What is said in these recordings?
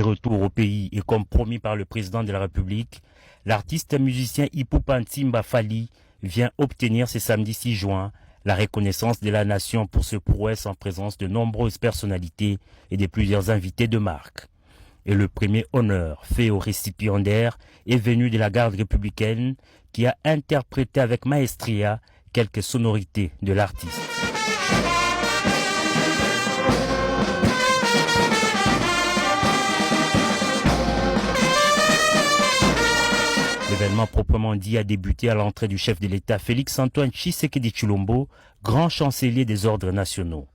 Retour au pays et comme promis par le président de la République, l'artiste musicien Ipupa Ntimba Fally vient obtenir ce samedi 6 juin la reconnaissance de la nation pour ce prouesse en présence de nombreuses personnalités et de plusieurs invités de marque. Et le premier honneur fait au récipiendaire est venu de la garde républicaine qui a interprété avec maestria quelques sonorités de l'artiste. L'événement proprement dit a débuté à l'entrée du chef de l'État Félix-Antoine Tshisekedi Tshilombo, grand chancelier des ordres nationaux.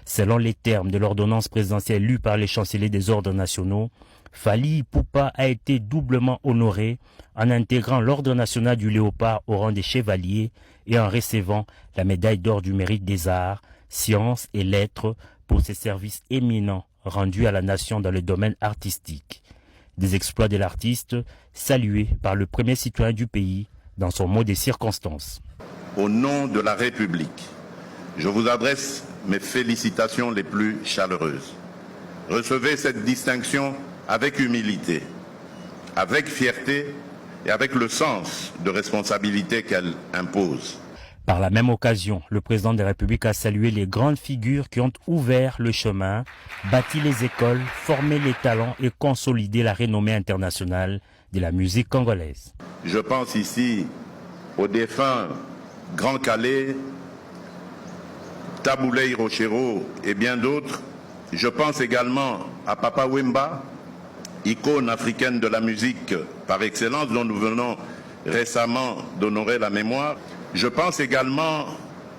Selon les termes de l'ordonnance présidentielle lue par les chanceliers des ordres nationaux, Fally Ipupa a été doublement honoré en intégrant l'ordre national du Léopard au rang des chevaliers et en recevant la médaille d'or du mérite des arts, sciences et lettres pour ses services éminents rendus à la nation dans le domaine artistique. Des exploits de l'artiste salués par le premier citoyen du pays dans son mot des circonstances. Au nom de la République, je vous adresse mes félicitations les plus chaleureuses. Recevez cette distinction avec humilité, avec fierté et avec le sens de responsabilité qu'elle impose. Par la même occasion, le président de la République a salué les grandes figures qui ont ouvert le chemin, bâti les écoles, formé les talents et consolidé la renommée internationale de la musique congolaise. Je pense ici aux défunts Grand Calais, Taboulé Hiroshiro et bien d'autres. Je pense également à Papa Wemba, icône africaine de la musique par excellence dont nous venons récemment d'honorer la mémoire. Je pense également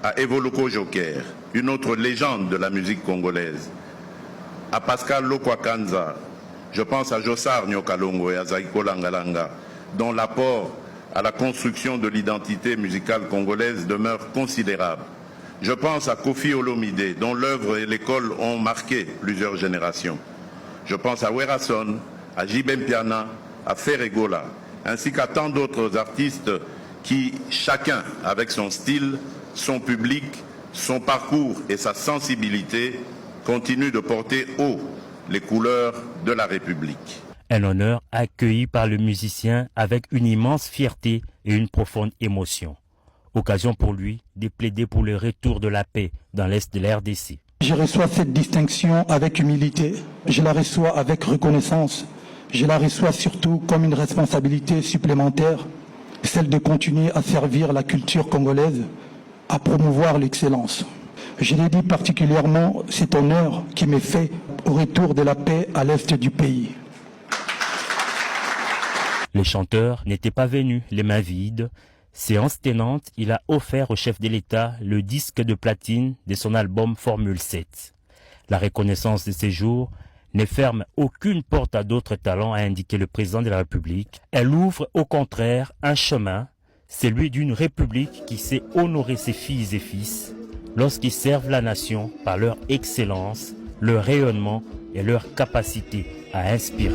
à Evoloko Joker, une autre légende de la musique congolaise, à Pascal Lokwakanza. Je pense à Jossar Nyokalongo et à Zaiko Langalanga, dont l'apport à la construction de l'identité musicale congolaise demeure considérable. Je pense à Kofi Olomide, dont l'œuvre et l'école ont marqué plusieurs générations. Je pense à Werason, à Jibem Piana, à Ferregola, ainsi qu'à tant d'autres artistes qui, chacun avec son style, son public, son parcours et sa sensibilité, continuent de porter haut les couleurs de la République. Un honneur accueilli par le musicien avec une immense fierté et une profonde émotion. Occasion pour lui de plaider pour le retour de la paix dans l'Est de la RDC. Je reçois cette distinction avec humilité, je la reçois avec reconnaissance, je la reçois surtout comme une responsabilité supplémentaire, celle de continuer à servir la culture congolaise, à promouvoir l'excellence. Je dédie particulièrement cet honneur qui m'est fait au retour de la paix à l'Est du pays. Les chanteurs n'étaient pas venus les mains vides. Séance tenante, il a offert au chef de l'État le disque de platine de son album Formule 7. La reconnaissance de ces jours ne ferme aucune porte à d'autres talents, a indiqué le président de la République. Elle ouvre au contraire un chemin, celui d'une République qui sait honorer ses filles et fils lorsqu'ils servent la nation par leur excellence, leur rayonnement et leur capacité à inspirer.